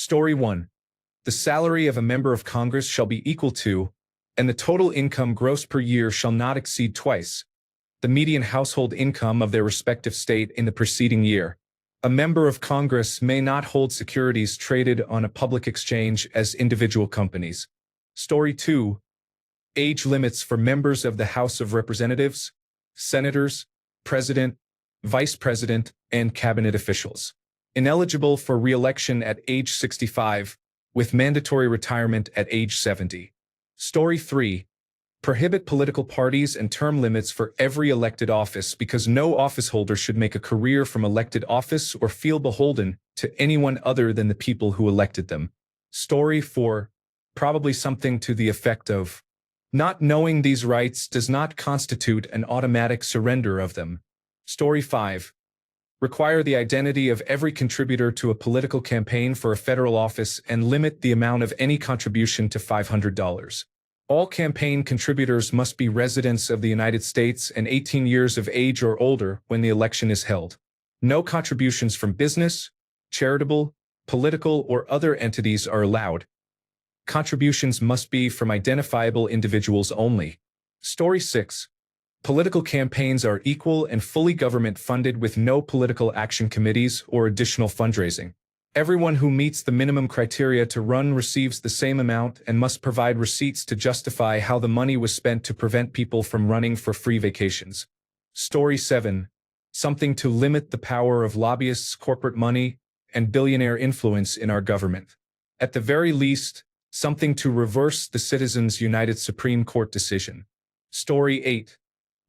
Story 1. The salary of a member of Congress shall be equal to, and the total income gross per year shall not exceed twice the median household income of their respective state in the preceding year. A member of Congress may not hold securities traded on a public exchange as individual companies. Story 2. Age limits for members of the House of Representatives, senators, president, vice president, and cabinet officials. Ineligible for re-election at age 65, with mandatory retirement at age 70. Story 3. Prohibit political parties and term limits for every elected office because no officeholder should make a career from elected office or feel beholden to anyone other than the people who elected them. Story 4. Probably something to the effect of, not knowing these rights does not constitute an automatic surrender of them. Story 5. Require the identity of every contributor to a political campaign for a federal office and limit the amount of any contribution to $500. All campaign contributors must be residents of the United States and 18 years of age or older when the election is held. No contributions from business, charitable, political, or other entities are allowed. Contributions must be from identifiable individuals only. Story 6. Political campaigns are equal and fully government-funded with no political action committees or additional fundraising. Everyone who meets the minimum criteria to run receives the same amount and must provide receipts to justify how the money was spent to prevent people from running for free vacations. Story 7. Something to limit the power of lobbyists, corporate money, and billionaire influence in our government. At the very least, something to reverse the Citizens United Supreme Court decision. Story 8.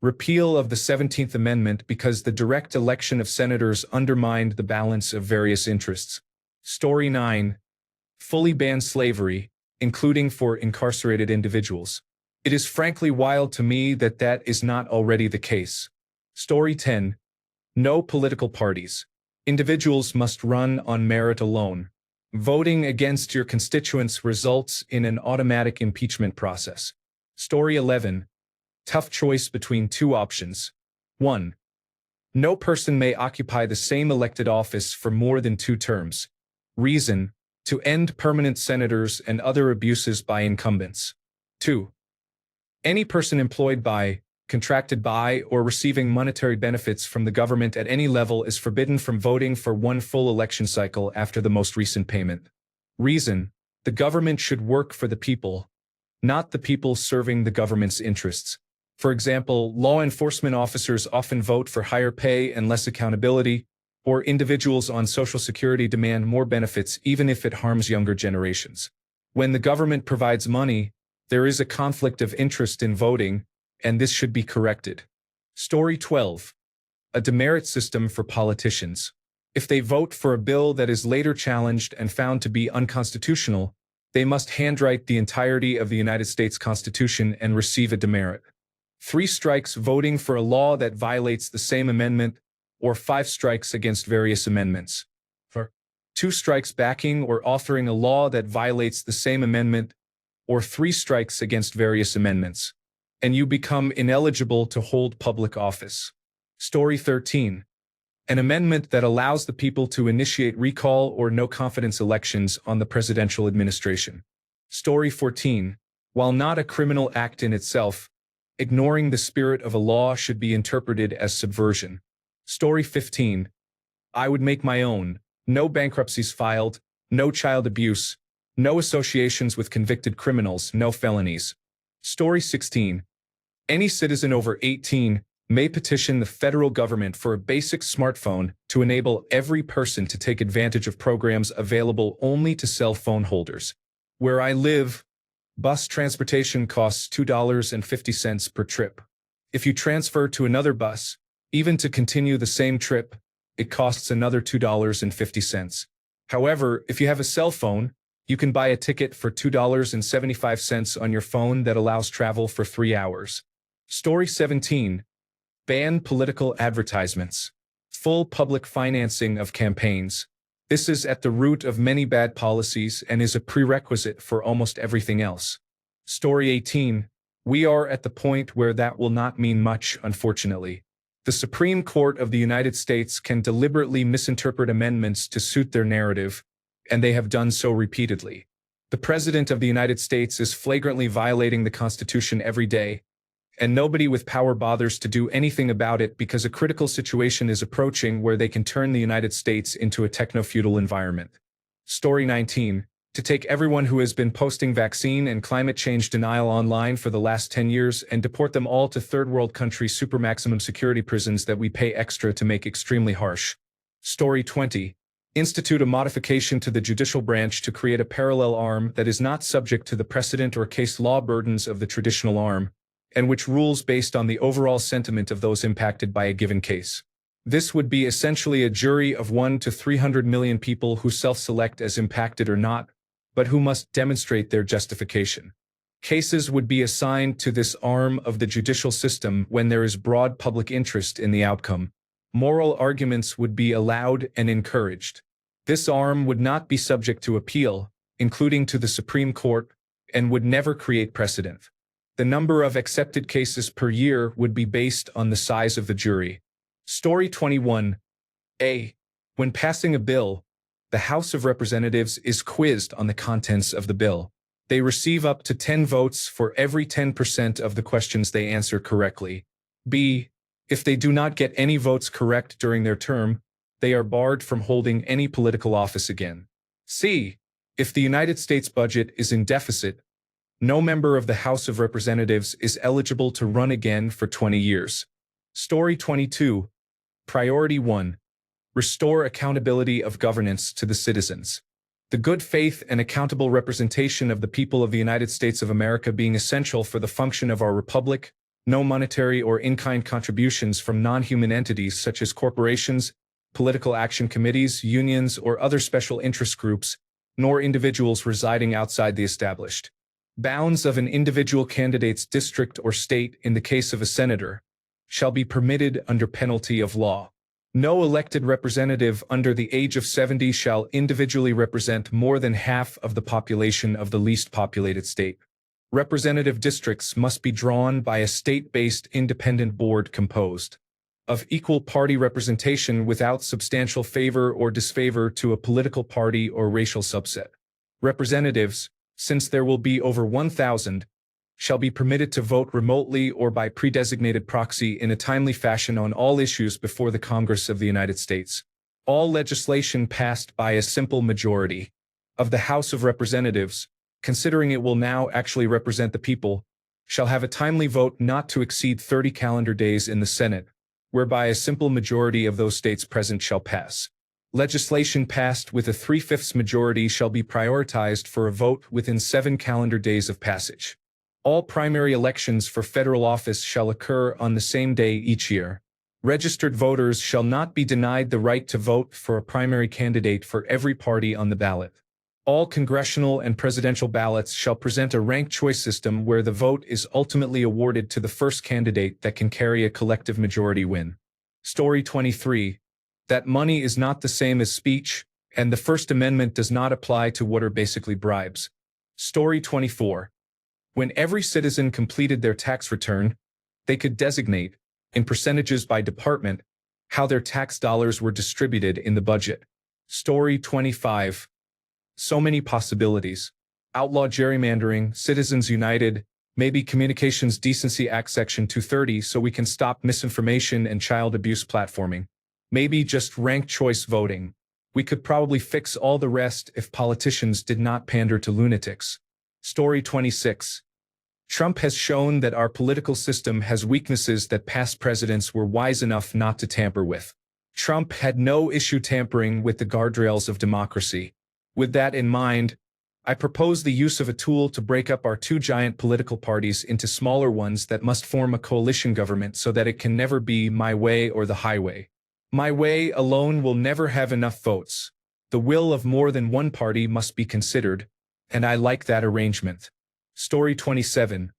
Repeal of the 17th Amendment because the direct election of senators undermined the balance of various interests. Story 9. Fully ban slavery, including for incarcerated individuals. It is frankly wild to me that that is not already the case. Story 10. No political parties. Individuals must run on merit alone. Voting against your constituents results in an automatic impeachment process. Story 11. Tough choice between two options. 1. No person may occupy the same elected office for more than 2 terms. Reason: to end permanent senators and other abuses by incumbents. 2. Any person employed by, contracted by, or receiving monetary benefits from the government at any level is forbidden from voting for 1 full election cycle after the most recent payment. Reason: the government should work for the people, not the people serving the government's interests. For example, law enforcement officers often vote for higher pay and less accountability, or individuals on Social Security demand more benefits even if it harms younger generations. When the government provides money, there is a conflict of interest in voting, and this should be corrected. Story 12. A demerit system for politicians. If they vote for a bill that is later challenged and found to be unconstitutional, they must handwrite the entirety of the United States Constitution and receive a demerit. 3 strikes voting for a law that violates the same amendment, or 5 strikes against various amendments. For 2 strikes backing or authoring a law that violates the same amendment, or 3 strikes against various amendments, and you become ineligible to hold public office. Story 13. An amendment that allows the people to initiate recall or no-confidence elections on the presidential administration. Story 14. While not a criminal act in itself, ignoring the spirit of a law should be interpreted as subversion. Story 15. I would make my own. No bankruptcies filed, no child abuse, no associations with convicted criminals, no felonies. Story 16. Any citizen over 18 may petition the federal government for a basic smartphone to enable every person to take advantage of programs available only to cell phone holders. Where I live, bus transportation costs $2.50 per trip. If you transfer to another bus, even to continue the same trip, it costs another $2.50. However, if you have a cell phone, you can buy a ticket for $2.75 on your phone that allows travel for 3 hours. Story 17. Ban political advertisements. Full public financing of campaigns. This is at the root of many bad policies and is a prerequisite for almost everything else. Story 18. We are at the point where that will not mean much, unfortunately. The Supreme Court of the United States can deliberately misinterpret amendments to suit their narrative, and they have done so repeatedly. The President of the United States is flagrantly violating the Constitution every day, and nobody with power bothers to do anything about it because a critical situation is approaching where they can turn the United States into a techno-feudal environment. Story 19. To take everyone who has been posting vaccine and climate change denial online for the last 10 years and deport them all to third world country super maximum security prisons that we pay extra to make extremely harsh. Story 20. Institute a modification to the judicial branch to create a parallel arm that is not subject to the precedent or case law burdens of the traditional arm, and which rules based on the overall sentiment of those impacted by a given case. This would be essentially a jury of 1 to 300 million people who self-select as impacted or not, but who must demonstrate their justification. Cases would be assigned to this arm of the judicial system when there is broad public interest in the outcome. Moral arguments would be allowed and encouraged. This arm would not be subject to appeal, including to the Supreme Court, and would never create precedent. The number of accepted cases per year would be based on the size of the jury. Story 21. A. When passing a bill, the House of Representatives is quizzed on the contents of the bill. They receive up to 10 votes for every 10% of the questions they answer correctly. B. If they do not get any votes correct during their term, they are barred from holding any political office again. C. If the United States budget is in deficit, no member of the House of Representatives is eligible to run again for 20 years. Story 22. Priority 1. Restore accountability of governance to the citizens. The good faith and accountable representation of the people of the United States of America being essential for the function of our republic, no monetary or in-kind contributions from non-human entities such as corporations, political action committees, unions, or other special interest groups, nor individuals residing outside the established bounds of an individual candidate's district or state in the case of a senator, shall be permitted under penalty of law. No elected representative under the age of 70 shall individually represent more than half of the population of the least populated state. Representative districts must be drawn by a state-based independent board composed of equal party representation without substantial favor or disfavor to a political party or racial subset. Representatives, since there will be over 1,000, shall be permitted to vote remotely or by pre-designated proxy in a timely fashion on all issues before the Congress of the United States. All legislation passed by a simple majority of the House of Representatives, considering it will now actually represent the people, shall have a timely vote not to exceed 30 calendar days in the Senate, whereby a simple majority of those states present shall pass. Legislation passed with a 3/5 majority shall be prioritized for a vote within 7 calendar days of passage. All primary elections for federal office shall occur on the same day each year. Registered voters shall not be denied the right to vote for a primary candidate for every party on the ballot. All congressional and presidential ballots shall present a ranked choice system where the vote is ultimately awarded to the first candidate that can carry a collective majority win. Story 23. That money is not the same as speech, and the First Amendment does not apply to what are basically bribes. Story 24. When every citizen completed their tax return, they could designate, in percentages by department, how their tax dollars were distributed in the budget. Story 25. So many possibilities. Outlaw gerrymandering, Citizens United, maybe Communications Decency Act Section 230 so we can stop misinformation and child abuse platforming. Maybe just ranked choice voting. We could probably fix all the rest if politicians did not pander to lunatics. Story 26. Trump has shown that our political system has weaknesses that past presidents were wise enough not to tamper with. Trump had no issue tampering with the guardrails of democracy. With that in mind, I propose the use of a tool to break up our two giant political parties into smaller ones that must form a coalition government so that it can never be my way or the highway. My way alone will never have enough votes. The will of more than one party must be considered, and I like that arrangement. Story 27.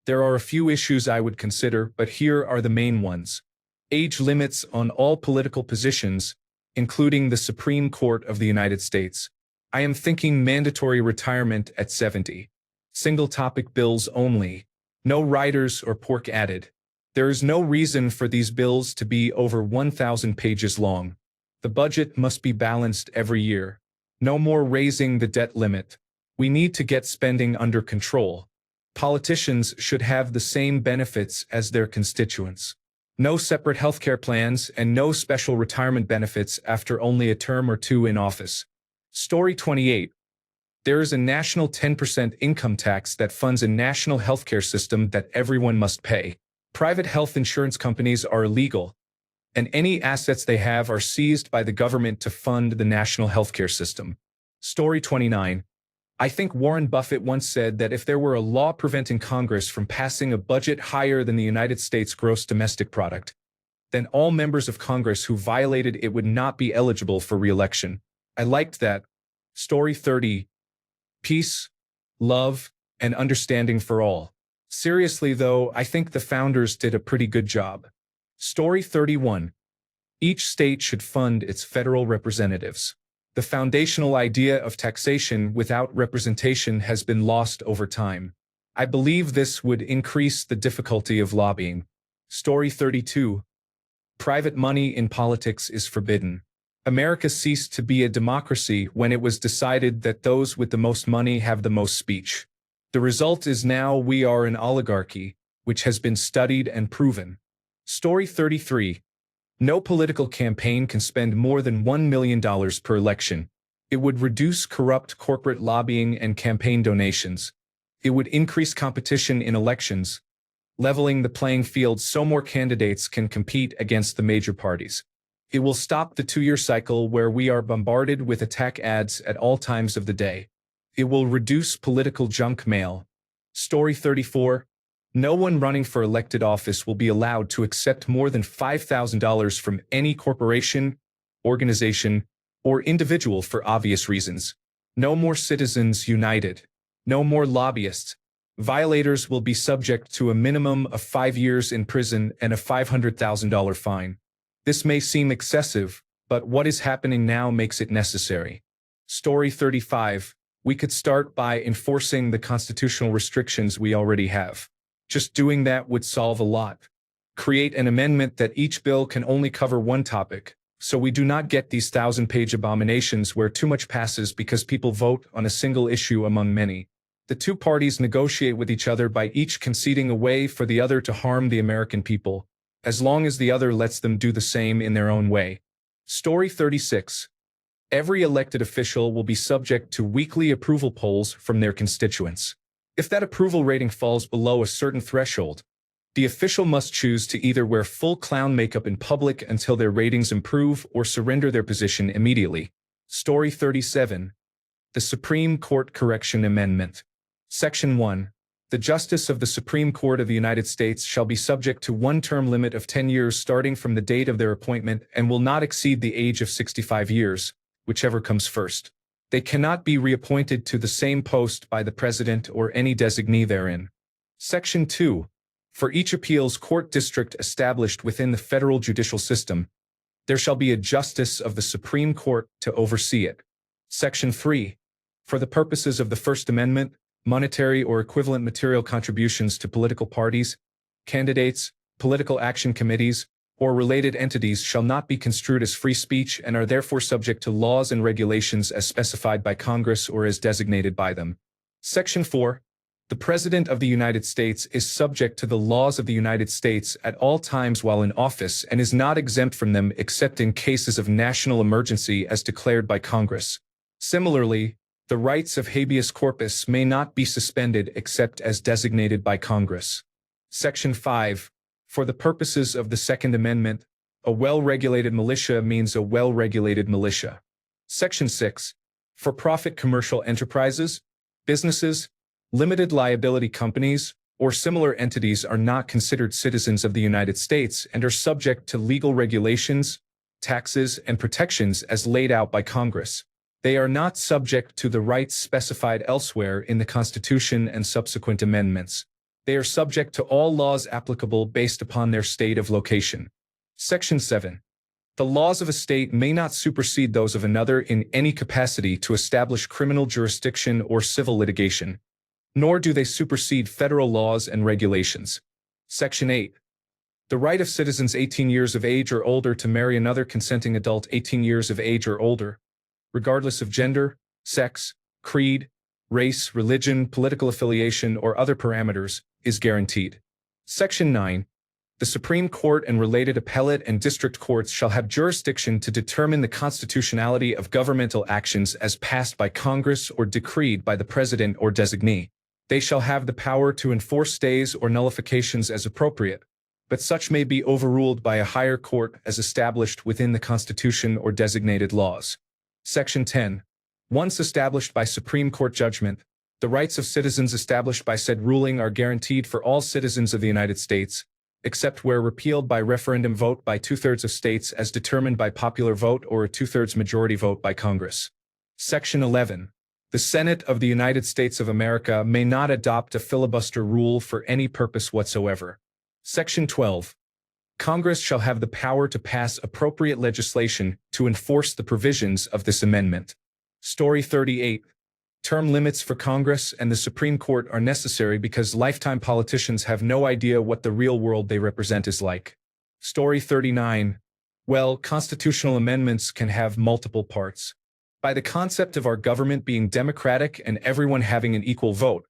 There are a few issues I would consider, but here are the main ones. Age limits on all political positions, including the Supreme Court of the United States. I am thinking mandatory retirement at 70. Single-topic bills only. No riders or pork added. There is no reason for these bills to be over 1,000 pages long. The budget must be balanced every year. No more raising the debt limit. We need to get spending under control. Politicians should have the same benefits as their constituents. No separate healthcare plans and no special retirement benefits after only a term or two in office. Story 28. There is a national 10% income tax that funds a national healthcare system that everyone must pay. Private health insurance companies are illegal, and any assets they have are seized by the government to fund the national healthcare system. Story 29. I think Warren Buffett once said that if there were a law preventing Congress from passing a budget higher than the United States gross domestic product, then all members of Congress who violated it would not be eligible for re-election. I liked that. Story 30. Peace, love, and understanding for all. Seriously though, I think the founders did a pretty good job. Story 31. Each state should fund its federal representatives. The foundational idea of taxation without representation has been lost over time. I believe this would increase the difficulty of lobbying. Story 32. Private money in politics is forbidden. America ceased to be a democracy when it was decided that those with the most money have the most speech. The result is now we are an oligarchy, which has been studied and proven. Story 33. No political campaign can spend more than $1 million per election. It would reduce corrupt corporate lobbying and campaign donations. It would increase competition in elections, leveling the playing field so more candidates can compete against the major parties. It will stop the 2-year cycle where we are bombarded with attack ads at all times of the day. It will reduce political junk mail. Story 34. No one running for elected office will be allowed to accept more than $5,000 from any corporation, organization, or individual for obvious reasons. No more Citizens United. No more lobbyists. Violators will be subject to a minimum of 5 years in prison and a $500,000 fine. This may seem excessive, but what is happening now makes it necessary. Story 35. We could start by enforcing the constitutional restrictions we already have. Just doing that would solve a lot. Create an amendment that each bill can only cover one topic, so we do not get these 1,000-page abominations where too much passes because people vote on a single issue among many. The two parties negotiate with each other by each conceding a way for the other to harm the American people, as long as the other lets them do the same in their own way. Story 36. Every elected official will be subject to weekly approval polls from their constituents. If that approval rating falls below a certain threshold, the official must choose to either wear full clown makeup in public until their ratings improve or surrender their position immediately. Story 37. The Supreme Court Correction Amendment. Section 1. The Justice of the Supreme Court of the United States shall be subject to one term limit of 10 years starting from the date of their appointment and will not exceed the age of 65 years, whichever comes first. They cannot be reappointed to the same post by the President or any designee therein. Section 2. For each appeals court district established within the federal judicial system, there shall be a Justice of the Supreme Court to oversee it. Section 3. For the purposes of the First Amendment, monetary or equivalent material contributions to political parties, candidates, political action committees, or related entities shall not be construed as free speech and are therefore subject to laws and regulations as specified by Congress or as designated by them. Section 4. The President of the United States is subject to the laws of the United States at all times while in office and is not exempt from them except in cases of national emergency as declared by Congress. Similarly, the rights of habeas corpus may not be suspended except as designated by Congress. Section 5. For the purposes of the Second Amendment, a well-regulated militia means a well-regulated militia. Section 6. For-profit commercial enterprises, businesses, limited liability companies, or similar entities are not considered citizens of the United States and are subject to legal regulations, taxes, and protections as laid out by Congress. They are not subject to the rights specified elsewhere in the Constitution and subsequent amendments. They are subject to all laws applicable based upon their state of location. Section 7. The laws of a state may not supersede those of another in any capacity to establish criminal jurisdiction or civil litigation, nor do they supersede federal laws and regulations. Section 8. The right of citizens 18 years of age or older to marry another consenting adult 18 years of age or older, regardless of gender, sex, creed, race, religion, political affiliation, or other parameters, is guaranteed. Section 9. The Supreme Court and related appellate and district courts shall have jurisdiction to determine the constitutionality of governmental actions as passed by Congress or decreed by the President or designee. They shall have the power to enforce stays or nullifications as appropriate, but such may be overruled by a higher court as established within the Constitution or designated laws. Section 10. Once established by Supreme Court judgment, the rights of citizens established by said ruling are guaranteed for all citizens of the United States, except where repealed by referendum vote by 2/3 of states as determined by popular vote or a 2/3 majority vote by Congress. Section 11. The Senate of the United States of America may not adopt a filibuster rule for any purpose whatsoever. Section 12. Congress shall have the power to pass appropriate legislation to enforce the provisions of this amendment. Story 38. Term limits for Congress and the Supreme Court are necessary because lifetime politicians have no idea what the real world they represent is like. Story 39. Well, constitutional amendments can have multiple parts. By the concept of our government being democratic and everyone having an equal vote,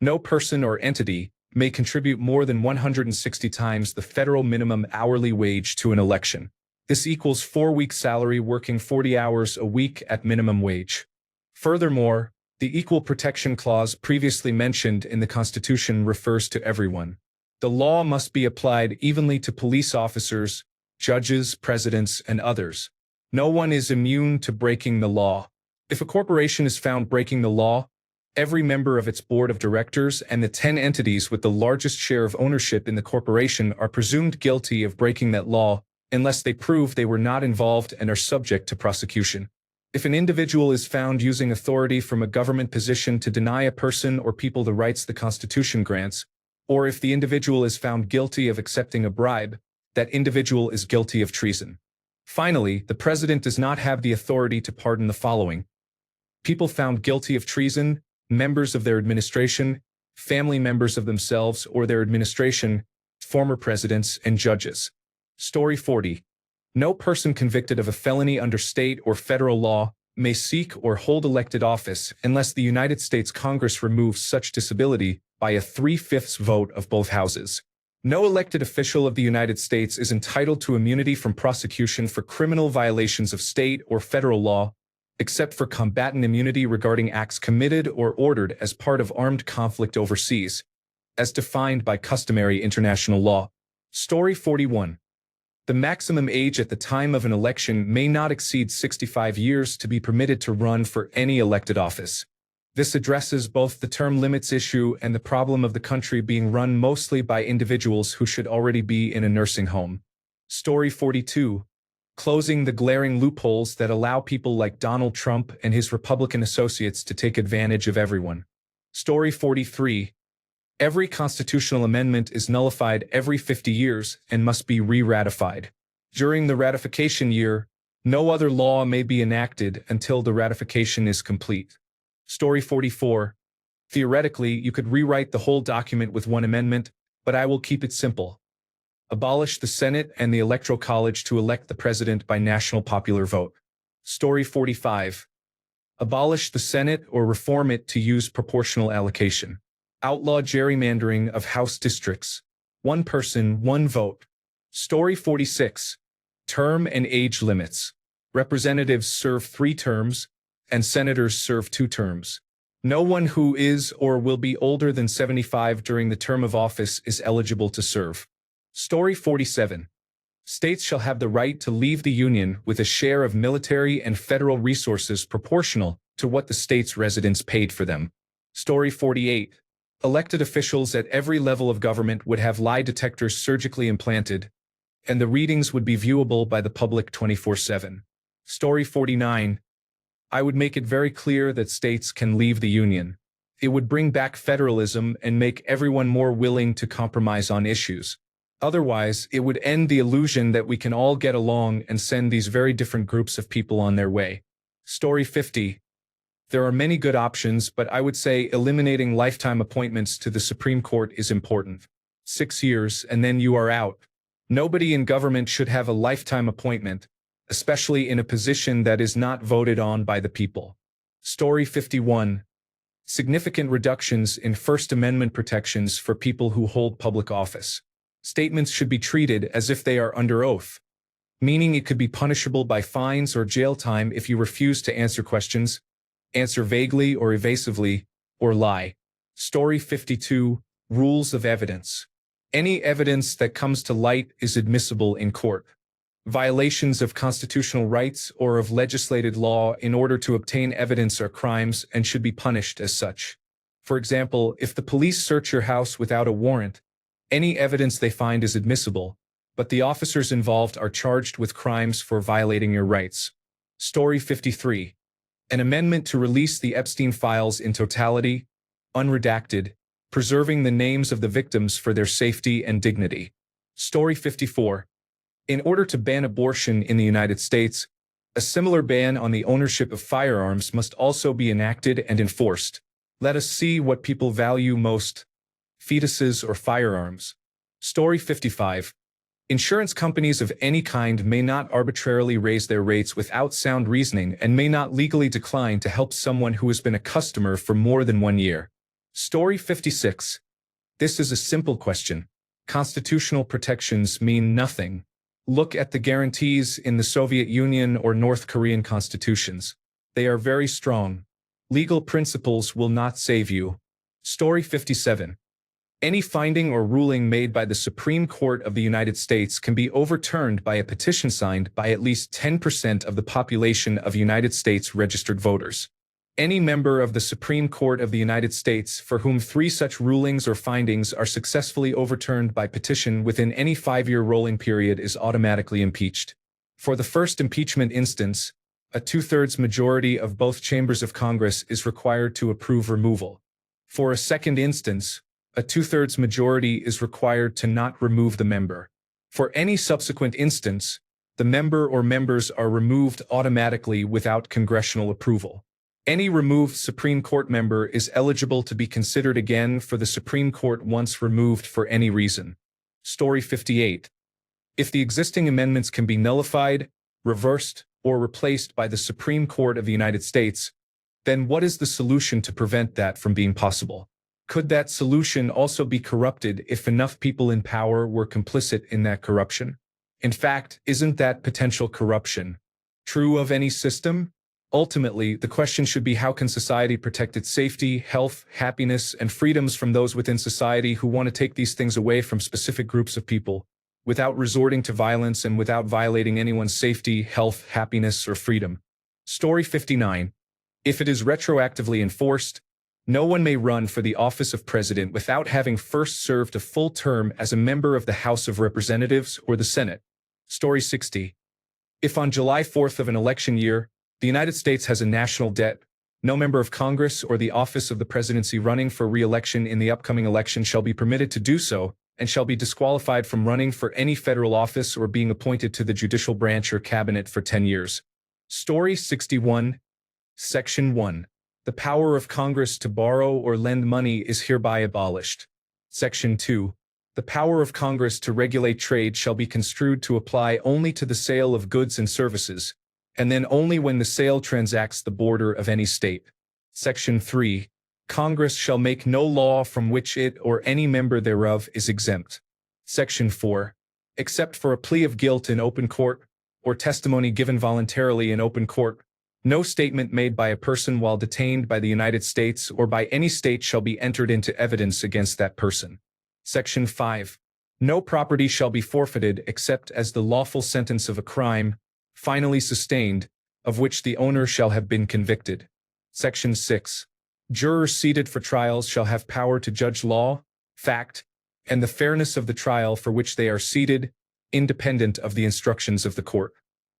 no person or entity may contribute more than 160 times the federal minimum hourly wage to an election. This equals 4 weeks' salary working 40 hours a week at minimum wage. Furthermore, the Equal Protection Clause previously mentioned in the Constitution refers to everyone. The law must be applied evenly to police officers, judges, presidents, and others. No one is immune to breaking the law. If a corporation is found breaking the law, every member of its board of directors and the 10 entities with the largest share of ownership in the corporation are presumed guilty of breaking that law unless they prove they were not involved and are subject to prosecution. If an individual is found using authority from a government position to deny a person or people the rights the Constitution grants, or if the individual is found guilty of accepting a bribe, that individual is guilty of treason. Finally, the president does not have the authority to pardon the following: people found guilty of treason, members of their administration, family members of themselves or their administration, former presidents, and judges. Story 40. No person convicted of a felony under state or federal law may seek or hold elected office unless the United States Congress removes such disability by a 3/5 vote of both houses. No elected official of the United States is entitled to immunity from prosecution for criminal violations of state or federal law, except for combatant immunity regarding acts committed or ordered as part of armed conflict overseas, as defined by customary international law. Story 41. The maximum age at the time of an election may not exceed 65 years to be permitted to run for any elected office. This addresses both the term limits issue and the problem of the country being run mostly by individuals who should already be in a nursing home. Story 42. Closing the glaring loopholes that allow people like Donald Trump and his Republican associates to take advantage of everyone. Story 43. Every constitutional amendment is nullified every 50 years and must be re-ratified. During the ratification year, no other law may be enacted until the ratification is complete. Story 44. Theoretically, you could rewrite the whole document with one amendment, but I will keep it simple. Abolish the Senate and the Electoral College to elect the president by national popular vote. Story 45. Abolish the Senate or reform it to use proportional allocation. Outlaw gerrymandering of House districts. One person, one vote. Story 46. Term and age limits. Representatives serve 3 terms, and senators serve 2 terms. No one who is or will be older than 75 during the term of office is eligible to serve. Story 47. States shall have the right to leave the Union with a share of military and federal resources proportional to what the state's residents paid for them. Story 48. Elected officials at every level of government would have lie detectors surgically implanted, and the readings would be viewable by the public 24/7. Story 49. I would make it very clear that states can leave the Union. It would bring back federalism and make everyone more willing to compromise on issues. Otherwise, it would end the illusion that we can all get along and send these very different groups of people on their way. Story 50. There are many good options, but I would say eliminating lifetime appointments to the Supreme Court is important. 6 years and then you are out. Nobody in government should have a lifetime appointment, especially in a position that is not voted on by the people. Story 51. Significant reductions in First Amendment protections for people who hold public office. Statements should be treated as if they are under oath, meaning it could be punishable by fines or jail time if you refuse to answer questions, answer vaguely or evasively, or lie. Story 52. Rules of evidence. Any evidence that comes to light is admissible in court. Violations of constitutional rights or of legislated law in order to obtain evidence are crimes and should be punished as such. For example, if the police search your house without a warrant, any evidence they find is admissible, but the officers involved are charged with crimes for violating your rights. Story 53. An amendment to release the Epstein files in totality, unredacted, preserving the names of the victims for their safety and dignity. Story 54. In order to ban abortion in the United States, a similar ban on the ownership of firearms must also be enacted and enforced. Let us see what people value most: fetuses or firearms. Story 55. Insurance companies of any kind may not arbitrarily raise their rates without sound reasoning and may not legally decline to help someone who has been a customer for more than 1 year. Story 56. This is a simple question. Constitutional protections mean nothing. Look at the guarantees in the Soviet Union or North Korean constitutions. They are very strong. Legal principles will not save you. Story 57. Any finding or ruling made by the Supreme Court of the United States can be overturned by a petition signed by at least 10% of the population of United States registered voters. Any member of the Supreme Court of the United States for whom 3 such rulings or findings are successfully overturned by petition within any 5-year rolling period is automatically impeached. For the first impeachment instance, a 2/3 majority of both chambers of Congress is required to approve removal. For a second instance, a 2/3 majority is required to not remove the member. For any subsequent instance, the member or members are removed automatically without congressional approval. Any removed Supreme Court member is eligible to be considered again for the Supreme Court once removed for any reason. Story 58. If the existing amendments can be nullified, reversed, or replaced by the Supreme Court of the United States, then what is the solution to prevent that from being possible? Could that solution also be corrupted if enough people in power were complicit in that corruption? In fact, isn't that potential corruption true of any system? Ultimately, the question should be, how can society protect its safety, health, happiness, and freedoms from those within society who want to take these things away from specific groups of people, without resorting to violence and without violating anyone's safety, health, happiness, or freedom? Story 59. If it is retroactively enforced, no one may run for the office of president without having first served a full term as a member of the House of Representatives or the Senate. Story 60. If on July 4th of an election year, the United States has a national debt, no member of Congress or the office of the presidency running for re-election in the upcoming election shall be permitted to do so, and shall be disqualified from running for any federal office or being appointed to the judicial branch or cabinet for 10 years. Story 61. Section 1. The power of Congress to borrow or lend money is hereby abolished. Section 2. The power of Congress to regulate trade shall be construed to apply only to the sale of goods and services, and then only when the sale transacts the border of any state. Section 3. Congress shall make no law from which it or any member thereof is exempt. Section 4. Except for a plea of guilt in open court, or testimony given voluntarily in open court, no statement made by a person while detained by the United States or by any state shall be entered into evidence against that person. Section 5. No property shall be forfeited except as the lawful sentence of a crime, finally sustained, of which the owner shall have been convicted. Section 6. Jurors seated for trials shall have power to judge law, fact, and the fairness of the trial for which they are seated, independent of the instructions of the court.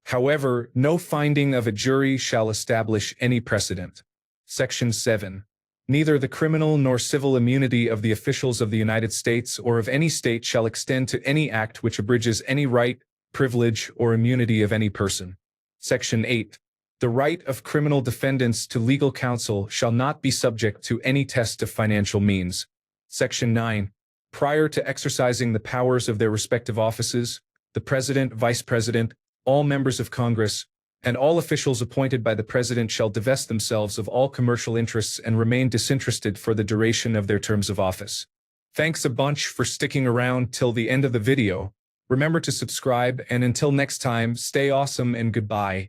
However, no finding of a jury shall establish any precedent. Section 7. Neither the criminal nor civil immunity of the officials of the United States or of any state shall extend to any act which abridges any right, privilege, or immunity of any person. Section 8. The right of criminal defendants to legal counsel shall not be subject to any test of financial means. Section 9. Prior to exercising the powers of their respective offices, the President, Vice President, all members of Congress, and all officials appointed by the President shall divest themselves of all commercial interests and remain disinterested for the duration of their terms of office. Thanks a bunch for sticking around till the end of the video. Remember to subscribe, and until next time, stay awesome and goodbye.